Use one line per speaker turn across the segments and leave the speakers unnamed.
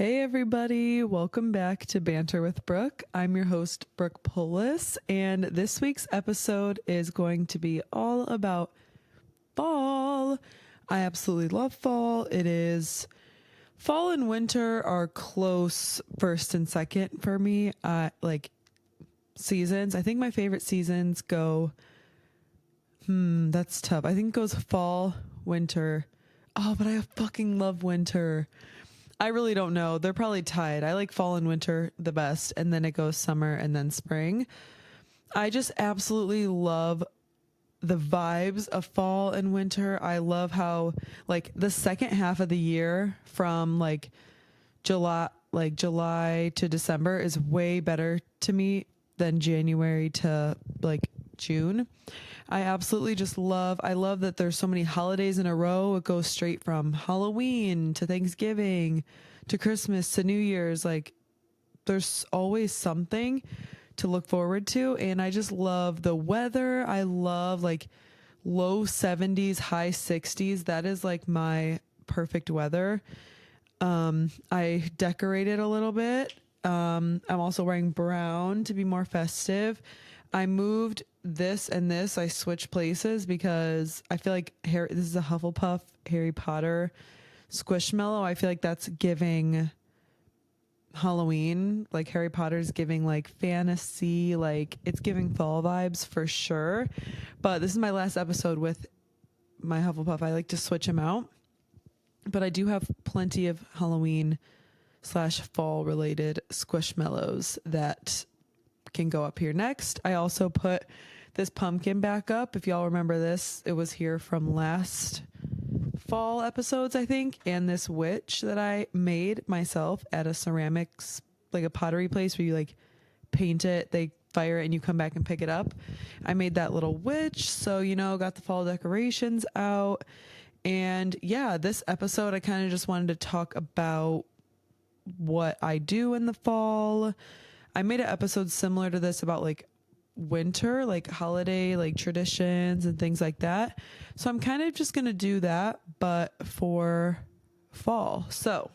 Hey everybody, welcome back to Banter with Brooke. I'm your host, Brooke Polis, and this week's episode is going to be all about fall. I absolutely love fall. It is fall and winter are close first and second for me. Like seasons. I think my favorite seasons go, that's tough. I think it goes fall, winter. Oh, but I fucking love winter. I really don't know. They're probably tied. I like fall and winter the best, and then it goes summer and then spring. I just absolutely love the vibes of fall and winter. I love how like the second half of the year from July to December is way better to me than January to like June. I love that there's so many holidays in a row. It goes straight from Halloween to Thanksgiving to Christmas to New Year's. Like there's always something to look forward to. And I just love the weather. I love like low 70s, high 60s. That is like my perfect weather. I decorated a little bit. I'm also wearing brown to be more festive. I moved this and this. I switched places because I feel like this is a Hufflepuff Harry Potter Squishmallow. I feel like that's giving Halloween. Like Harry Potter's giving like fantasy, like it's giving fall vibes for sure. But this is my last episode with my Hufflepuff. I like to switch them out. But I do have plenty of Halloween / fall related squishmallows that can go up here next. I also put this pumpkin back up. If y'all remember this, it was here from last fall episodes, I think. And this witch that I made myself at a ceramics, like a pottery place where you like paint it, they fire it and you come back and pick it up. I made that little witch. So, got the fall decorations out. And yeah, this episode, I kind of just wanted to talk about what I do in the fall. I made an episode similar to this about like winter, like holiday, like traditions and things like that. So I'm kind of just going to do that, but for fall. So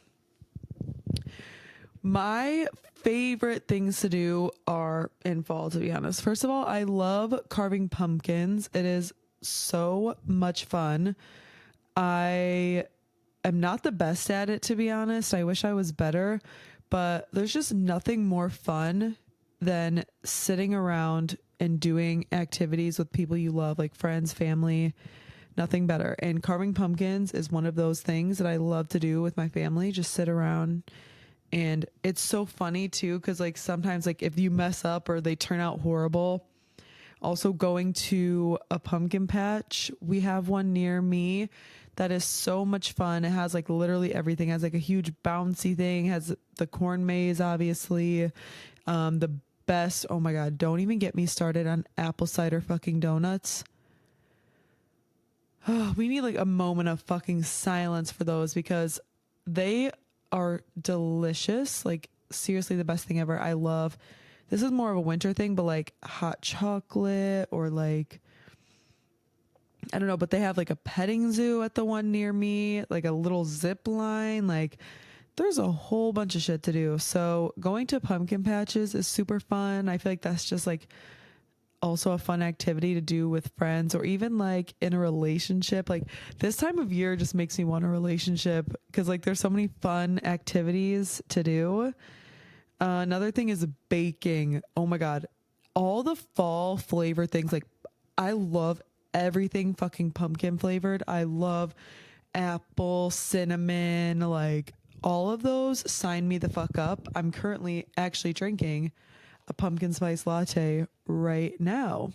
my favorite things to do are in fall, to be honest. First of all, I love carving pumpkins. It is so much fun. I am not the best at it, to be honest. I wish I was better, but there's just nothing more fun than sitting around and doing activities with people you love, like friends, family, nothing better. And carving pumpkins is one of those things that I love to do with my family, just sit around. And it's so funny too, because like sometimes like if you mess up or they turn out horrible, also going to a pumpkin patch, we have one near me that is so much fun. It has like literally everything. It has like a huge bouncy thing, it has the corn maze, obviously. The best, oh my God, don't even get me started on apple cider fucking donuts. Oh, we need like a moment of fucking silence for those because they are delicious. Like seriously, the best thing ever. I love, this is more of a winter thing, but like hot chocolate or like, I don't know, but they have like a petting zoo at the one near me, like a little zip line. Like there's a whole bunch of shit to do. So going to pumpkin patches is super fun. I feel like that's just like also a fun activity to do with friends or even like in a relationship. Like this time of year just makes me want a relationship because like there's so many fun activities to do. Another thing is baking. Oh my God. All the fall flavor things, like I love everything fucking pumpkin flavored. I love apple, cinnamon, like all of those. Sign me the fuck up. I'm currently actually drinking a pumpkin spice latte right now.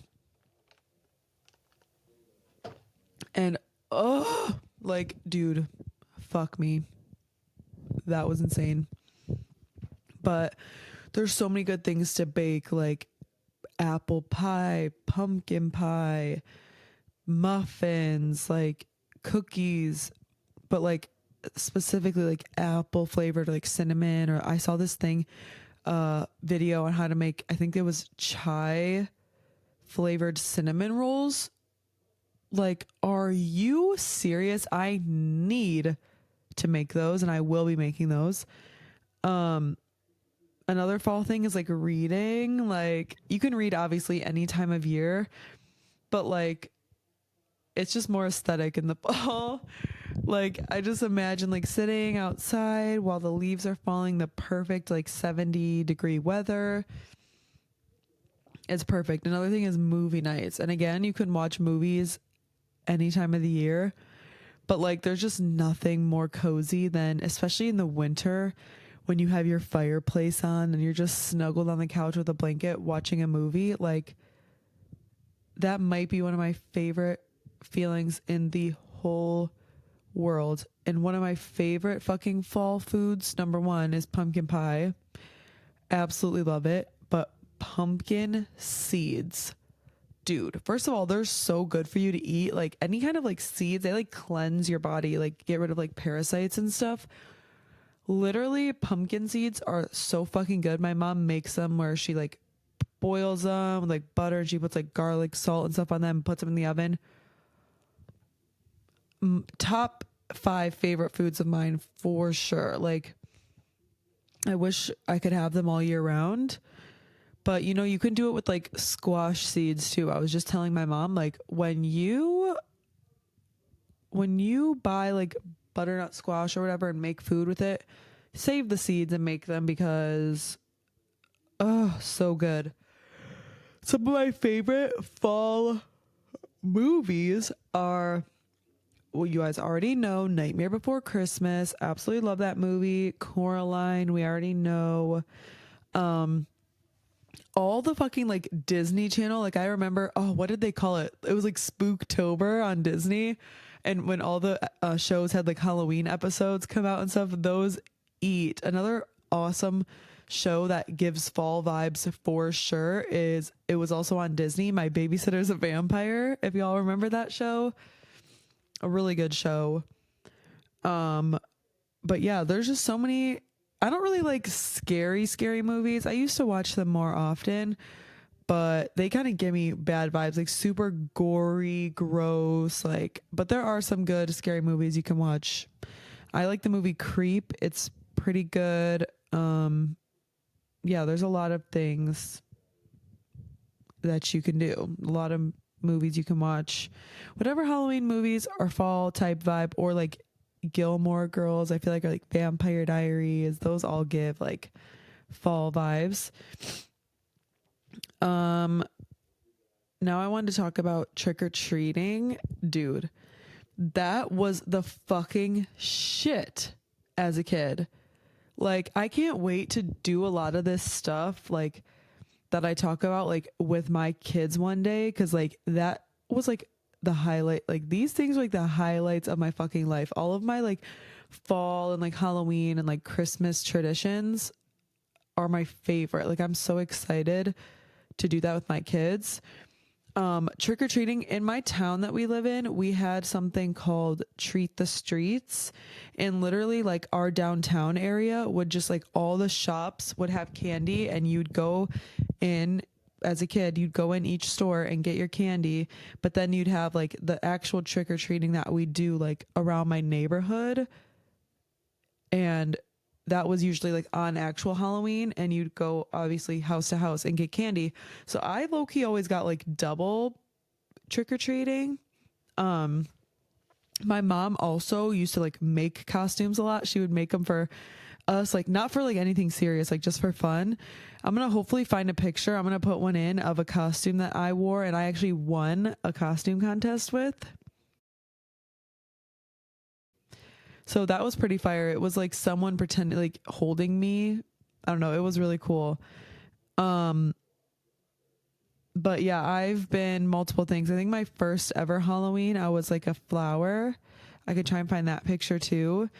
And oh, like, dude, fuck me. That was insane. But there's so many good things to bake, like apple pie, pumpkin pie, muffins, like cookies, but like specifically like apple flavored, like cinnamon. Or I saw this thing, video on how to make, I think it was chai flavored cinnamon rolls. Like, are you serious? I need to make those and I will be making those. Um, Another fall thing is like reading. Like you can read obviously any time of year, but like it's just more aesthetic in the fall. Like I just imagine like sitting outside while the leaves are falling, the perfect like 70-degree weather. It's perfect. Another thing is movie nights. And again, you can watch movies any time of the year, but like there's just nothing more cozy than, especially in the winter, when you have your fireplace on and you're just snuggled on the couch with a blanket watching a movie. Like that might be one of my favorite feelings in the whole world. And one of my favorite fucking fall foods, number one, is pumpkin pie. Absolutely love it. But pumpkin seeds, dude, first of all, they're so good for you to eat. Like any kind of like seeds, they like cleanse your body, like get rid of like parasites and stuff. Literally, pumpkin seeds are so fucking good. My mom makes them where she like boils them with like butter and she puts like garlic, salt, and stuff on them, puts them in the oven. Top five favorite foods of mine for sure. Like, I wish I could have them all year round, but you know, you can do it with like squash seeds too. I was just telling my mom, like, when you buy like butternut squash or whatever and make food with it, save the seeds and make them because oh, so good. Some of my favorite fall movies are, well, you guys already know, Nightmare Before Christmas. Absolutely love that movie. Coraline, we already know. Um, all the fucking like Disney Channel. Like I remember, oh, what did they call it? It was like Spooktober on Disney. And when all the shows had like Halloween episodes come out and stuff, those eat. Another awesome show that gives fall vibes for sure is, it was also on Disney, My Babysitter's a Vampire. If y'all remember that show, a really good show. Um, but yeah, there's just so many. I don't really like scary movies. I used to watch them more often, but they kind of give me bad vibes, like super gory, gross. Like, but there are some good scary movies you can watch. I like the movie Creep. It's pretty good. Yeah, there's a lot of things that you can do. A lot of movies you can watch. Whatever Halloween movies are fall type vibe, or like Gilmore Girls, I feel like, are like Vampire Diaries. Those all give like fall vibes. Um Now I wanted to talk about trick or treating. Dude, that was the fucking shit as a kid. Like I can't wait to do a lot of this stuff like that I talk about like with my kids one day, cuz like that was like the highlight. Like these things were like the highlights of my fucking life. All of my like fall and like Halloween and like Christmas traditions are my favorite. Like I'm so excited to do that with my kids. Trick or treating in my town that we live in, we had something called Treat the Streets, and literally like our downtown area would just like all the shops would have candy, and you'd go in as a kid, you'd go in each store and get your candy, but then you'd have like the actual trick or treating that we do like around my neighborhood, and that was usually like on actual Halloween, and you'd go obviously house to house and get candy. So I low key always got like double trick or treating. Um, my mom also used to like make costumes a lot. She would make them for us, like not for like anything serious, like just for fun. I'm gonna hopefully find a picture. I'm gonna put one in of a costume that I wore and I actually won a costume contest with. So that was pretty fire. It was like someone pretending like holding me. I don't know. It was really cool. Um, but yeah, I've been multiple things. I think my first ever Halloween, I was like a flower. I could try and find that picture too.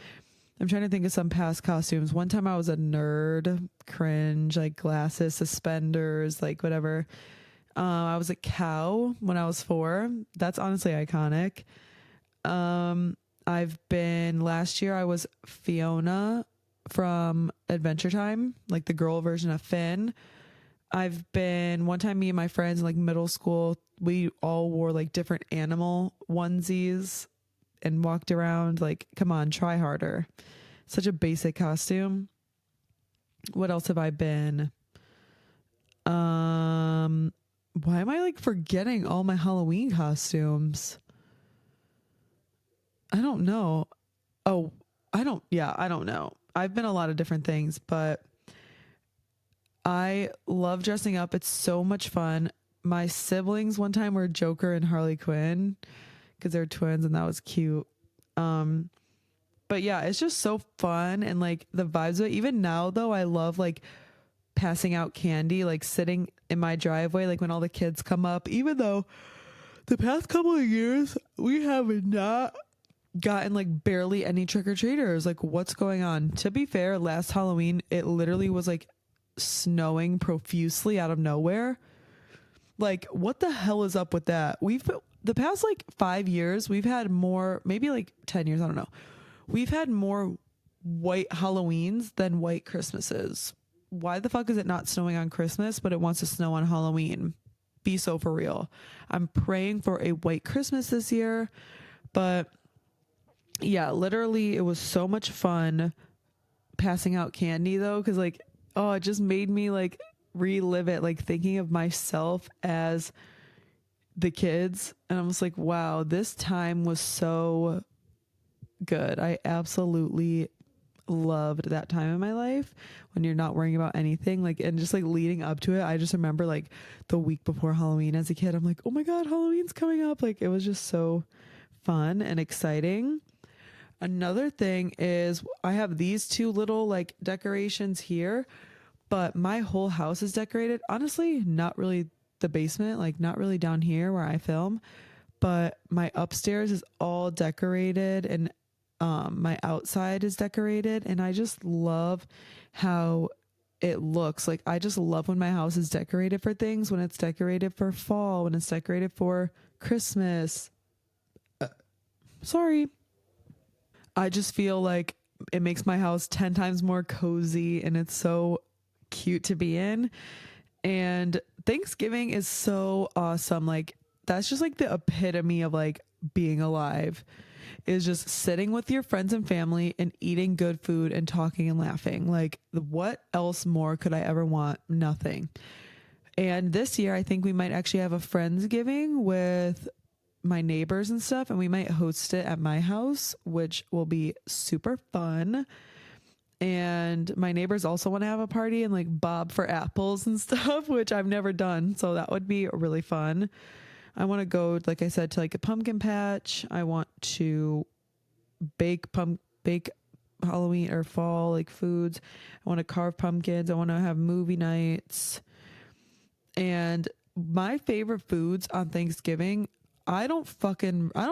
I'm trying to think of some past costumes. One time I was a nerd, cringe, like glasses, suspenders, like whatever. I was a cow when I was 4. That's honestly iconic. I've been, last year I was Fiona from Adventure Time, like the girl version of Finn. I've been, one time me and my friends in like middle school, we all wore like different animal onesies and walked around. Like, come on, try harder. Such a basic costume. What else have I been? Um, why am I like forgetting all my Halloween costumes? I don't know. Oh, I don't know. I've been a lot of different things, but I love dressing up. It's so much fun. My siblings one time were Joker and Harley Quinn because they're twins and that was cute. Um, but yeah, it's just so fun and like the vibes of it. Even now though, I love like passing out candy, like sitting in my driveway, like when all the kids come up, even though the past couple of years we have not gotten like barely any trick-or-treaters. Like what's going on? To be fair, last Halloween it literally was like snowing profusely out of nowhere. Like what the hell is up with that? We've the past like 5 years we've had more, maybe like 10 years, I don't know, we've had more white Halloweens than white Christmases. Why the fuck is it not snowing on Christmas but it wants to snow on Halloween? Be so for real. I'm praying for a white Christmas this year. But yeah, literally, it was so much fun passing out candy though, because like, oh, it just made me like relive it, like thinking of myself as the kids. And I'm just like, wow, this time was so good. I absolutely loved that time in my life when you're not worrying about anything, like, and just like leading up to it. I just remember like the week before Halloween as a kid, I'm like, oh my god, Halloween's coming up. Like it was just so fun and exciting. Another thing is I have these two little like decorations here, but my whole house is decorated. Honestly, not really the basement, like not really down here where I film, but my upstairs is all decorated and my outside is decorated and I just love how it looks. Like I just love when my house is decorated for things, when it's decorated for fall, when it's decorated for Christmas. Sorry. I just feel like it makes my house 10 times more cozy and it's so cute to be in. And Thanksgiving is so awesome. Like, that's just like the epitome of like being alive, is just sitting with your friends and family and eating good food and talking and laughing. Like, what else more could I ever want? Nothing. And this year, I think we might actually have a Friendsgiving with my neighbors and stuff, and we might host it at my house, which will be super fun. And my neighbors also want to have a party and like bob for apples and stuff, which I've never done. So that would be really fun. I want to go, like I said, to like a pumpkin patch. I want to bake Halloween or fall like foods. I want to carve pumpkins. I want to have movie nights. And my favorite foods on Thanksgiving, I don't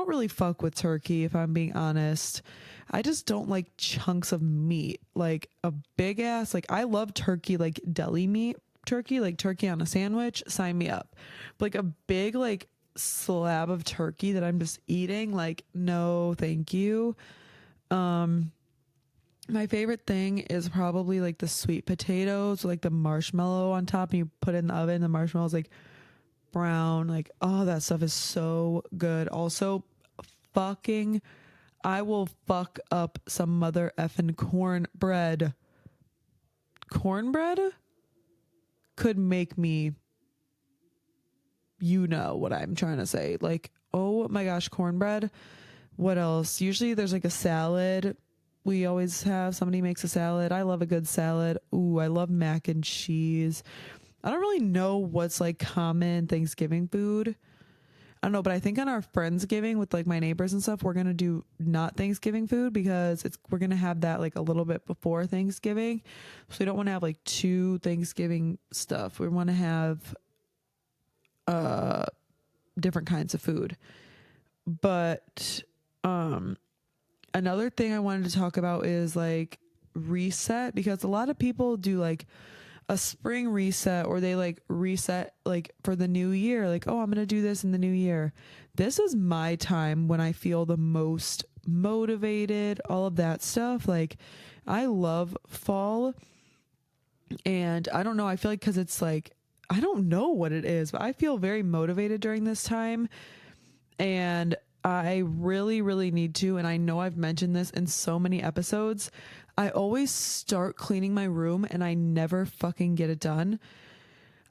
really fuck with turkey if I'm being honest. I just don't like chunks of meat. Like a big ass, like I love turkey, like deli meat turkey, like turkey on a sandwich, sign me up. But like a big like slab of turkey that I'm just eating, like no, thank you. Um my favorite thing is probably like the sweet potatoes, like the marshmallow on top, and you put it in the oven. The marshmallow's like brown. Like, oh, that stuff is so good. Also, fucking, I will fuck up some mother effing cornbread. Cornbread could make me, you know what I'm trying to say. Like, oh my gosh, cornbread. What else? Usually there's like a salad. We always have somebody makes a salad. I love a good salad. Ooh, I love mac and cheese. I don't really know what's like common Thanksgiving food. I don't know, but I think on our Friendsgiving with like my neighbors and stuff, we're gonna do not Thanksgiving food because we're gonna have that like a little bit before Thanksgiving. So we don't want to have like two Thanksgiving stuff. We want to have uh different kinds of food. But um another thing I wanted to talk about is like reset, because a lot of people do like a spring reset, or they like reset like for the new year, like, oh, I'm gonna do this in the new year. This is my time when I feel the most motivated, all of that stuff. Like I love fall, and I don't know, I feel like because it's like, I don't know what it is, but I feel very motivated during this time. And I really, really need to, and I know I've mentioned this in so many episodes. I always start cleaning my room and I never fucking get it done.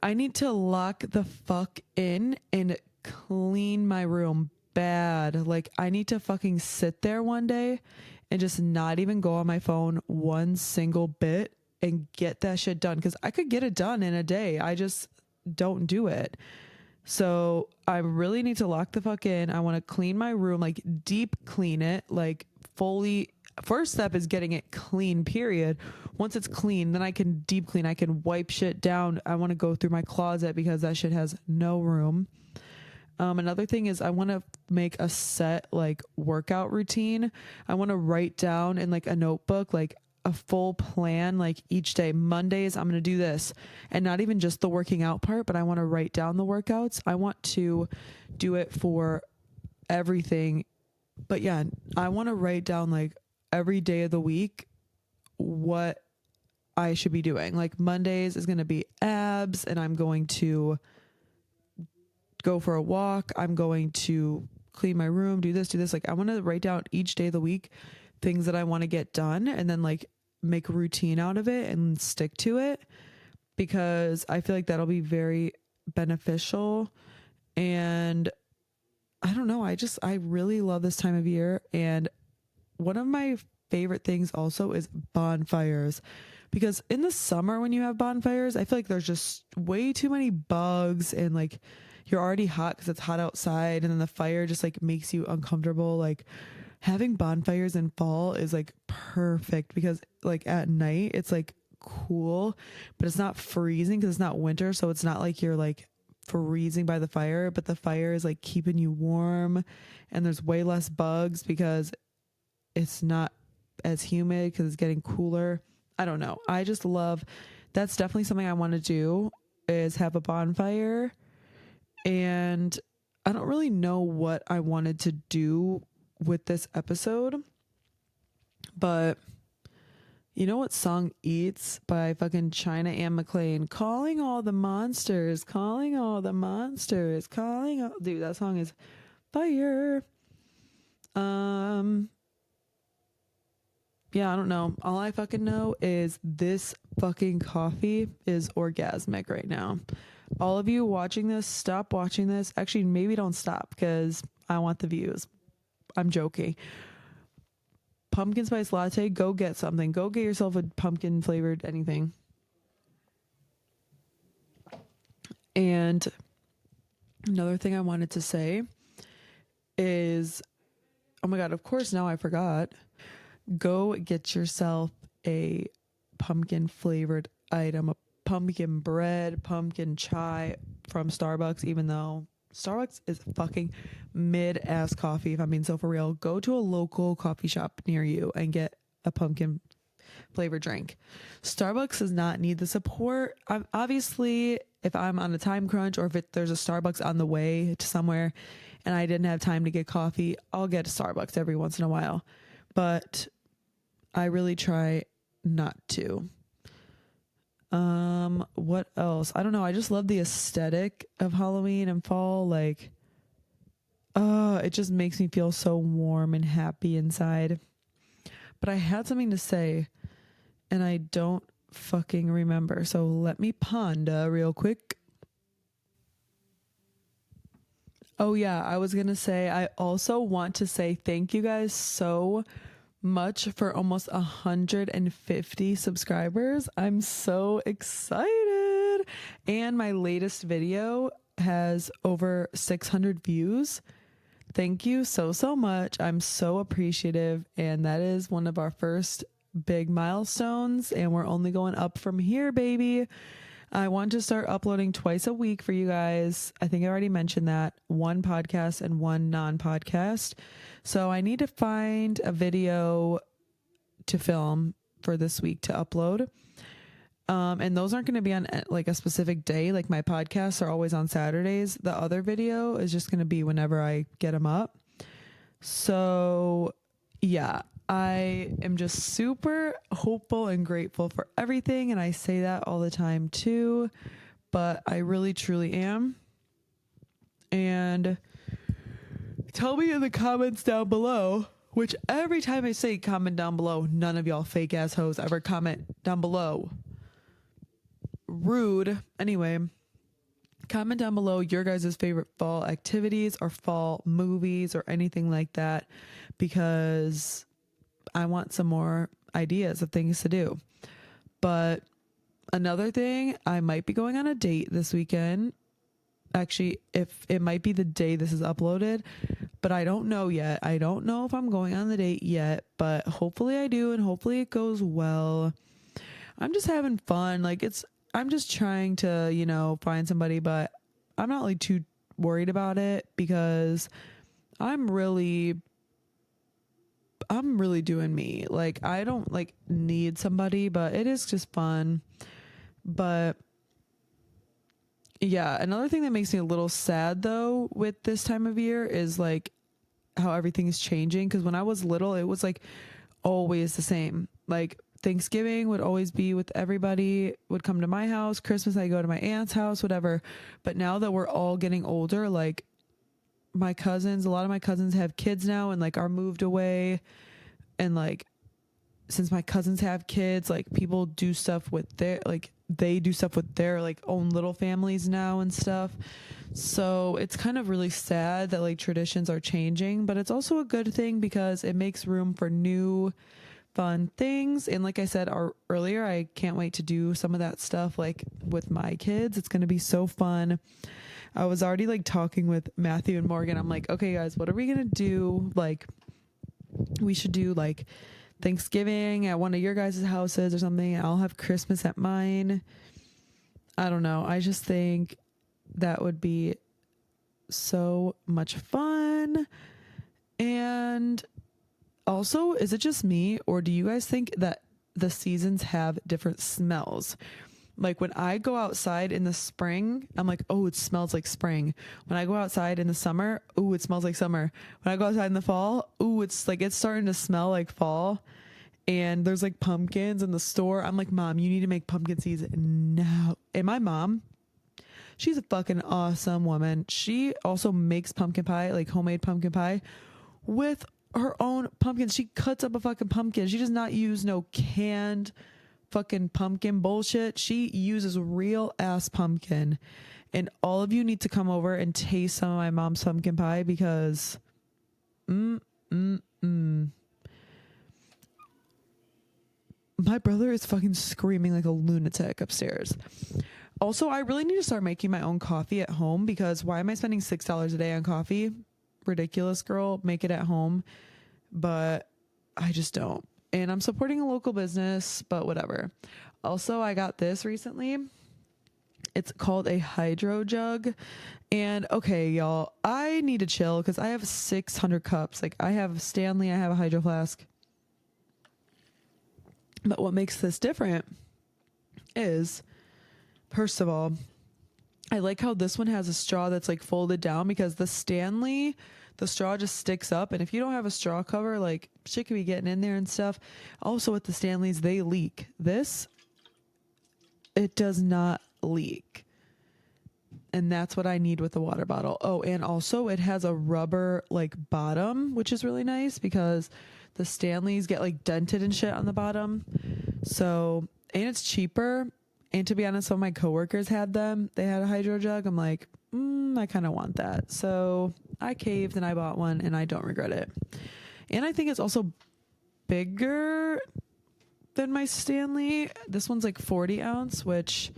I need to lock the fuck in and clean my room bad. Like, I need to fucking sit there one day and just not even go on my phone one single bit and get that shit done. Cause I could get it done in a day. I just don't do it. So I really need to lock the fuck in. I want to clean my room, like deep clean it, like fully. First step is getting it clean, period. Once it's clean, then I can deep clean. I can wipe shit down. I want to go through my closet because that shit has no room. Another thing is I want to make a set like workout routine. I want to write down in like a notebook, like a full plan, like each day. Mondays, I'm going to do this, and not even just the working out part, but I want to write down the workouts. I want to do it for everything. But yeah, I want to write down like every day of the week what I should be doing. Like Mondays is going to be abs, and I'm going to go for a walk. I'm going to clean my room, do this, do this. Like I want to write down each day of the week things that I want to get done, and then like make a routine out of it and stick to it, because I feel like that'll be very beneficial. And I don't know, I really love this time of year. And one of my favorite things also is bonfires, because in the summer when you have bonfires, I feel like there's just way too many bugs, and like you're already hot because it's hot outside, and then the fire just like makes you uncomfortable. Like having bonfires in fall is like perfect, because like at night it's like cool, but it's not freezing because it's not winter. So it's not like you're like freezing by the fire, but the fire is like keeping you warm, and there's way less bugs because it's not as humid because it's getting cooler. I don't know. I just love, that's definitely something I want to do, is have a bonfire. And I don't really know what I wanted to do with this episode, but you know what song Eats by fucking China and McClain? Calling all the monsters, calling all the monsters, calling all, dude, that song is fire. Yeah, I don't know. All I fucking know is this fucking coffee is orgasmic right now. All of you watching this, stop watching this. Actually, maybe don't stop because I want the views. I'm joking. Pumpkin spice latte, go get something. Go get yourself a pumpkin flavored anything. And another thing I wanted to say is, oh my God, of course, now I forgot. Go get yourself a pumpkin flavored item, a pumpkin bread, pumpkin chai from Starbucks, even though Starbucks is fucking mid-ass coffee, if I'm being so for real. Go to a local coffee shop near you and get a pumpkin flavored drink. Starbucks does not need the support. Obviously, if I'm on a time crunch, or if there's a Starbucks on the way to somewhere and I didn't have time to get coffee, I'll get a Starbucks every once in a while. But I really try not to. What else? I don't know. I just love the aesthetic of Halloween and fall. Like, it just makes me feel so warm and happy inside. But I had something to say and I don't fucking remember. So let me ponder real quick. Oh yeah, I was gonna say, I also want to say thank you guys so much for almost 150 subscribers. I'm so excited. And my latest video has over 600 views. Thank you so much. I'm so appreciative. And that is one of our first big milestones. And we're only going up from here, baby. I want to start uploading twice a week for you guys. I think I already mentioned that. One podcast and one non-podcast. So I need to find a video to film for this week to upload. And those aren't going to be on like a specific day. Like my podcasts are always on Saturdays. The other video is just going to be whenever I get them up. So yeah, I am just super hopeful and grateful for everything. And I say that all the time too, but I really truly am. And Tell me in the comments down below, which every time I say comment down below, none of y'all fake ass hoes ever comment down below. Rude. Anyway, comment down below your guys' favorite fall activities or fall movies or anything like that, because I want some more ideas of things to do. But another thing, I might be going on a date this weekend. Actually, if it might be the day this is uploaded, but I don't know yet. I don't know if I'm going on the date yet, but hopefully I do, and hopefully it goes well. I'm just having fun. Like, I'm just trying to, find somebody, but I'm not like too worried about it because I'm really doing me. Like, I don't like need somebody, but it is just fun. But yeah, another thing that makes me a little sad though with this time of year is like how everything is changing. Because when I was little, it was like always the same. Like Thanksgiving would always be with everybody, would come to my house. Christmas, I go to my aunt's house, whatever. But now that we're all getting older, like a lot of my cousins have kids now and like are moved away. And like, since my cousins have kids, like people do stuff with they do stuff with their like own little families now and stuff. So it's kind of really sad that like traditions are changing, but it's also a good thing because it makes room for new fun things. And like I said earlier, I can't wait to do some of that stuff like with my kids. It's going to be so fun. I was already like talking with Matthew and Morgan. I'm like, okay guys, what are we going to do? Like, we should do like Thanksgiving at one of your guys' houses or something. I'll have Christmas at mine. I don't know. I just think that would be so much fun. And also, is it just me, or do you guys think that the seasons have different smells? Like when I go outside in the spring, I'm like, oh, it smells like spring. When I go outside in the summer, ooh, it smells like summer. When I go outside in the fall, ooh, it's starting to smell like fall. And there's like pumpkins in the store. I'm like, Mom, you need to make pumpkin season now. And my mom, she's a fucking awesome woman. She also makes pumpkin pie, like homemade pumpkin pie with her own pumpkins. She cuts up a fucking pumpkin. She does not use no canned fucking pumpkin bullshit. She uses real ass pumpkin. And all of you need to come over and taste some of my mom's pumpkin pie because my brother is fucking screaming like a lunatic upstairs. Also, I really need to start making my own coffee at home because why am I spending $6 a day on coffee? Ridiculous, girl. Make it at home. But I just don't. And I'm supporting a local business, but whatever. Also, I got this recently. It's called a hydro jug. And okay, y'all, I need to chill because I have 600 cups. Like I have Stanley, I have a hydro flask. But what makes this different is, first of all, I like how this one has a straw that's like folded down because the Stanley, the straw just sticks up. And if you don't have a straw cover, like shit could be getting in there and stuff. Also with the Stanleys, they leak. This, it does not leak. And that's what I need with the water bottle. Oh, and also it has a rubber like bottom, which is really nice because the Stanleys get like dented and shit on the bottom. So, and it's cheaper. And to be honest, some of my coworkers had them. They had a hydro jug. I'm like, I kind of want that. So I caved and I bought one and I don't regret it. And I think it's also bigger than my Stanley. This one's like 40 ounce, which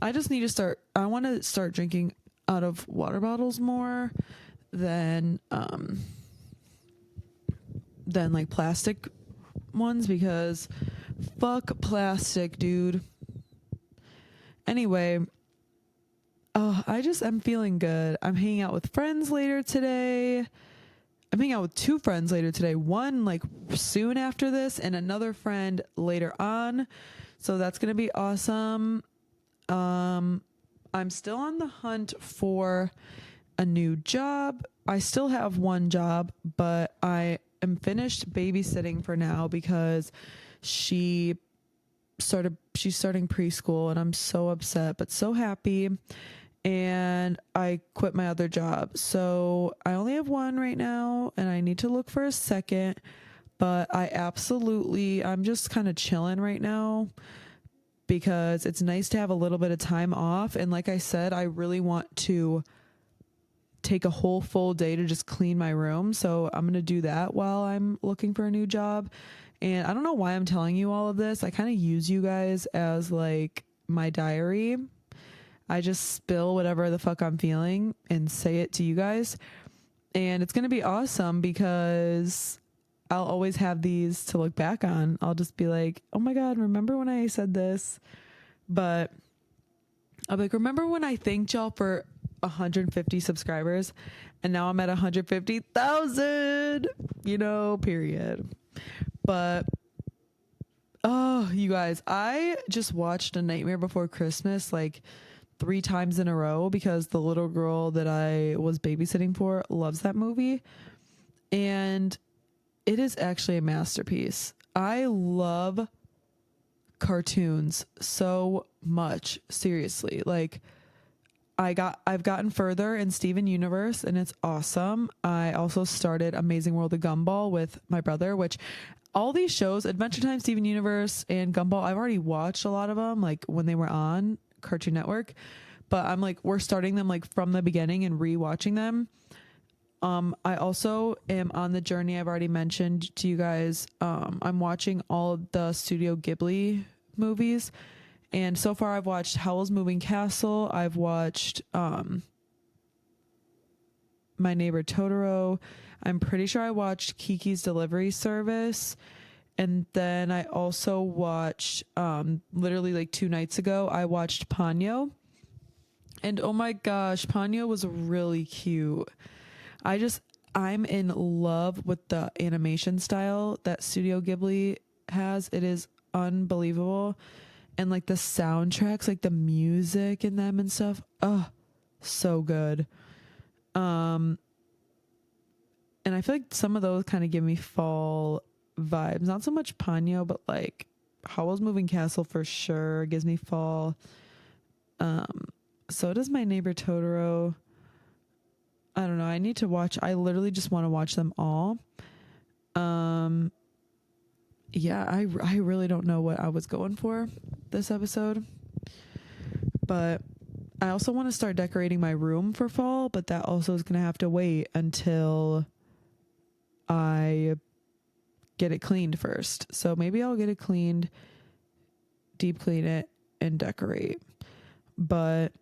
I just need to I want to start drinking out of water bottles more than like plastic ones because fuck plastic, dude. Anyway, I'm feeling good. I'm hanging out with friends later today. I'm hanging out with 2 friends later today. One like soon after this and another friend later on. So that's going to be awesome. I'm still on the hunt for a new job. I still have one job, but I am finished babysitting for now because she's starting preschool and I'm so upset but so happy. and I quit my other job. So I only have one right now and I need to look for a second, but I'm just kind of chilling right now because it's nice to have a little bit of time off. And like I said, I really want to take a whole full day to just clean my room. So I'm going to do that while I'm looking for a new job. And I don't know why I'm telling you all of this. I kind of use you guys as like my diary. I just spill whatever the fuck I'm feeling and say it to you guys. And it's going to be awesome because I'll always have these to look back on. I'll just be like, oh my God, remember when I said this? But I'll be like, remember when I thanked y'all for 150 subscribers and now I'm at 150,000, period. But oh, you guys, I just watched A Nightmare Before Christmas like 3 times in a row because the little girl that I was babysitting for loves that movie. And it is actually a masterpiece. I love cartoons so much. Seriously. Like I've gotten further in Steven Universe and it's awesome. I also started Amazing World of Gumball with my brother, which all these shows, Adventure Time, Steven Universe, and Gumball, I've already watched a lot of them, like when they were on Cartoon Network. But I'm like, we're starting them like from the beginning and rewatching them. I also am on the journey I've already mentioned to you guys. I'm watching all of the Studio Ghibli movies. And so far I've watched Howl's Moving Castle. I've watched My Neighbor Totoro. I'm pretty sure I watched Kiki's Delivery Service. And then I also watched, literally like 2 nights ago, I watched Ponyo. And oh my gosh, Ponyo was really cute. I'm in love with the animation style that Studio Ghibli has. It is unbelievable. And like the soundtracks, like the music in them and stuff. Oh, so good. And I feel like some of those kind of give me fall vibes. Not so much Ponyo, but like Howl's Moving Castle for sure gives me fall. So does My Neighbor Totoro. I don't know. I literally just want to watch them all. Yeah, I really don't know what I was going for this episode. But I also want to start decorating my room for fall, but that also is going to have to wait until I get it cleaned first. So maybe I'll get it cleaned, deep clean it, and decorate. But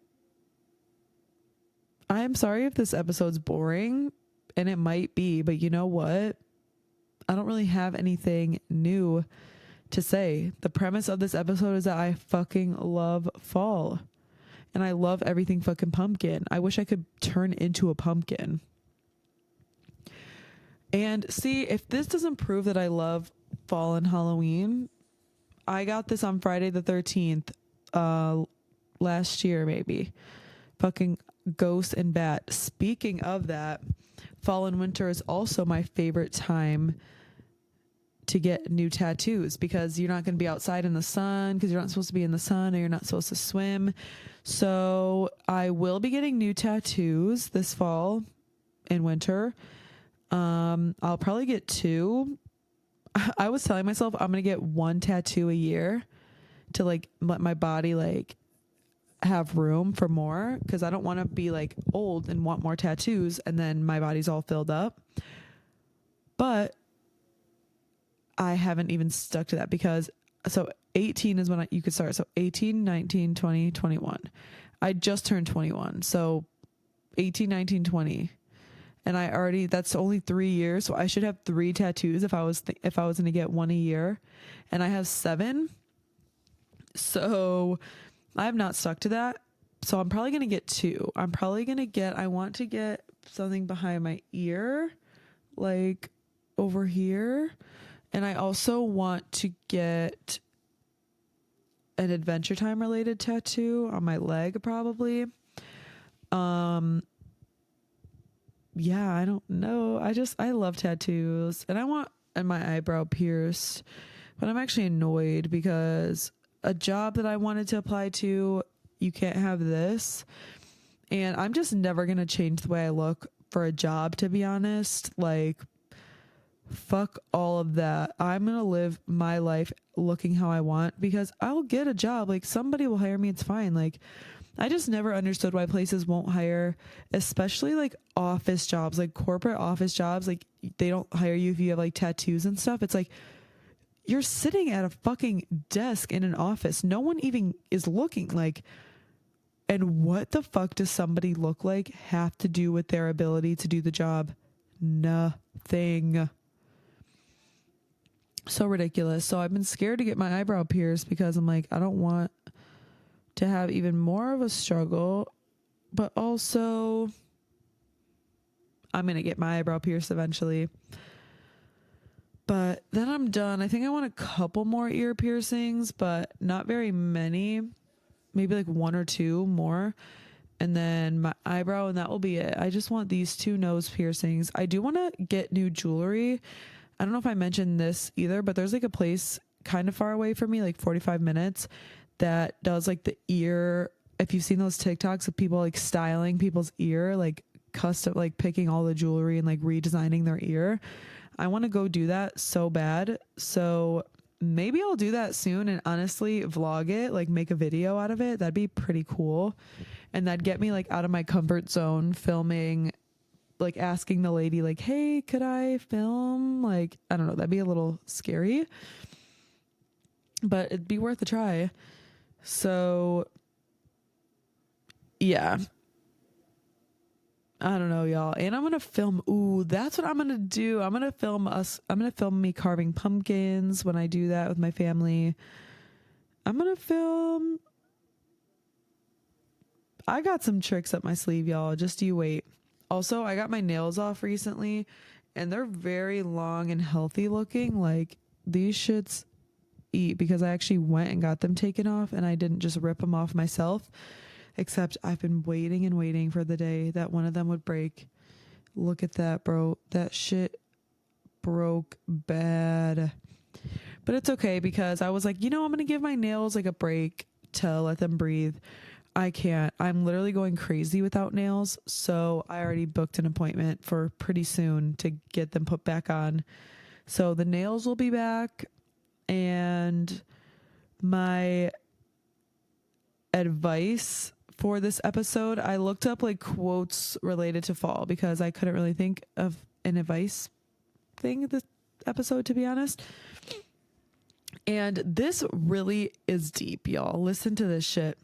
I am sorry if this episode's boring, and it might be, but you know what? I don't really have anything new to say. The premise of this episode is that I fucking love fall. And I love everything fucking pumpkin. I wish I could turn into a pumpkin. And see, if this doesn't prove that I love fall and Halloween, I got this on Friday the 13th, last year maybe. Fucking ghost and bat. Speaking of that, fall and winter is also my favorite time to get new tattoos because you're not going to be outside in the sun because you're not supposed to be in the sun or you're not supposed to swim. So I will be getting new tattoos this fall and winter. I'll probably get 2. I was telling myself I'm going to get 1 tattoo a year to like let my body like have room for more because I don't want to be like old and want more tattoos and then my body's all filled up. But I haven't even stuck to that because so 18 is when you could start. So 18, 19, 20, 21. I just turned 21. So 18, 19, 20. And that's only 3 years. So I should have 3 tattoos if I was going to get 1 a year, and I have 7. So I have not stuck to that. So I'm probably going to get 2. I want to get something behind my ear, like over here. And I also want to get an Adventure Time related tattoo on my leg probably. Yeah, I don't know. I love tattoos and I want my eyebrow pierced, but I'm actually annoyed because a job that I wanted to apply to, you can't have this. And I'm just never going to change the way I look for a job, to be honest. Like, fuck all of that. I'm going to live my life looking how I want because I'll get a job. Like, somebody will hire me. It's fine. Like, I just never understood why places won't hire, especially like office jobs, like corporate office jobs. Like, they don't hire you if you have like tattoos and stuff. It's like, you're sitting at a fucking desk in an office. No one even is looking. Like, and what the fuck does somebody look like have to do with their ability to do the job? Nothing. So ridiculous. So I've been scared to get my eyebrow pierced because I'm like, I don't want to have even more of a struggle, but also I'm going to get my eyebrow pierced eventually. But then I'm done. I think I want a couple more ear piercings, but not very many. Maybe like one or two more. And then my eyebrow, and that will be it. I just want these 2 nose piercings. I do want to get new jewelry. I don't know if I mentioned this either, but there's like a place kind of far away from me, like 45 minutes, that does like the ear. If you've seen those TikToks of people like styling people's ear, like custom, like picking all the jewelry and like redesigning their ear. I want to go do that so bad. So maybe I'll do that soon and honestly vlog it, like make a video out of it. That'd be pretty cool. And that'd get me like out of my comfort zone filming, like asking the lady like, hey, could I film? Like, I don't know. That'd be a little scary, but it'd be worth a try. So yeah, I don't know, y'all. And I'm going to film. Ooh, that's what I'm going to do. I'm going to film us. I'm going to film me carving pumpkins when I do that with my family. I'm going to film. I got some tricks up my sleeve, y'all. Just you wait. Also, I got my nails off recently and they're very long and healthy looking. Like, these shits eat because I actually went and got them taken off and I didn't just rip them off myself. Except I've been waiting and waiting for the day that one of them would break. Look at that, bro. That shit broke bad. But it's okay because I was like, I'm going to give my nails like a break to let them breathe. I can't. I'm literally going crazy without nails. So I already booked an appointment for pretty soon to get them put back on. So the nails will be back. And my advice for this episode, I looked up like quotes related to fall because I couldn't really think of an advice thing this episode, to be honest. And this really is deep, y'all. Listen to this shit.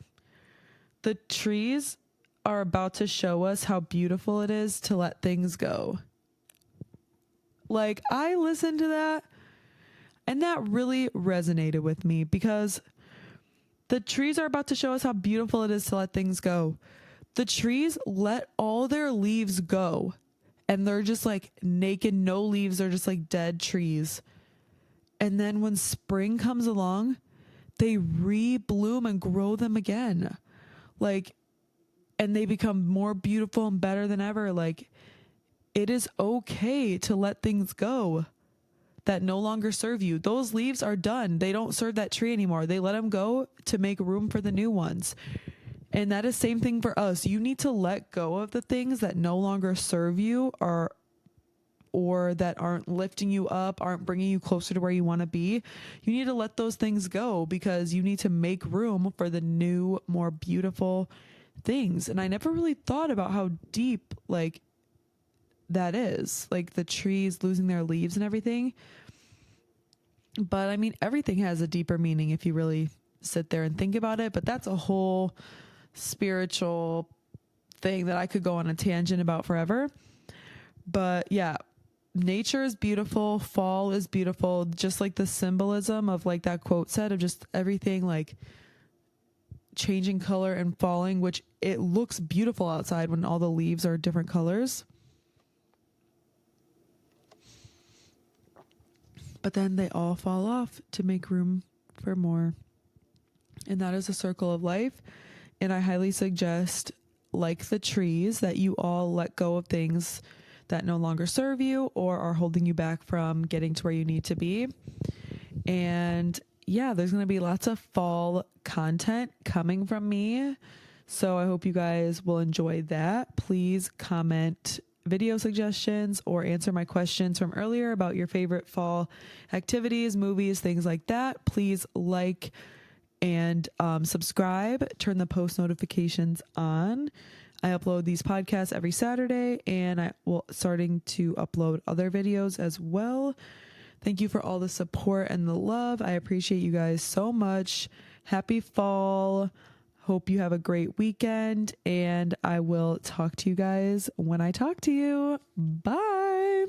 The trees are about to show us how beautiful it is to let things go. Like, I listened to that and that really resonated with me because the trees are about to show us how beautiful it is to let things go. The trees let all their leaves go and they're just like naked, no leaves. They're just like dead trees. And then when spring comes along, they re-bloom and grow them again. Like, and they become more beautiful and better than ever. Like, it is okay to let things go that no longer serve you. Those leaves are done. They don't serve that tree anymore. They let them go to make room for the new ones. And that is same thing for us. You need to let go of the things that no longer serve you or that aren't lifting you up, aren't bringing you closer to where you want to be. You need to let those things go because you need to make room for the new, more beautiful things. And I never really thought about how deep like that is, like the trees losing their leaves and everything. But I mean, everything has a deeper meaning if you really sit there and think about it. But that's a whole spiritual thing that I could go on a tangent about forever. But yeah, nature is beautiful. Fall is beautiful. Just like the symbolism of like that quote said of just everything like changing color and falling, which it looks beautiful outside when all the leaves are different colors. But then they all fall off to make room for more. And that is a circle of life. And I highly suggest, like the trees, that you all let go of things that no longer serve you or are holding you back from getting to where you need to be. And yeah, there's going to be lots of fall content coming from me. So I hope you guys will enjoy that. Please comment video suggestions or answer my questions from earlier about your favorite fall activities, movies, things like that. Please like and subscribe, turn the post notifications on. I upload these podcasts every Saturday, and I will starting to upload other videos as well. Thank you for all the support and the love. I appreciate you guys so much. Happy fall. Hope you have a great weekend, and I will talk to you guys when I talk to you. Bye.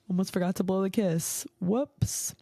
Almost forgot to blow the kiss. Whoops.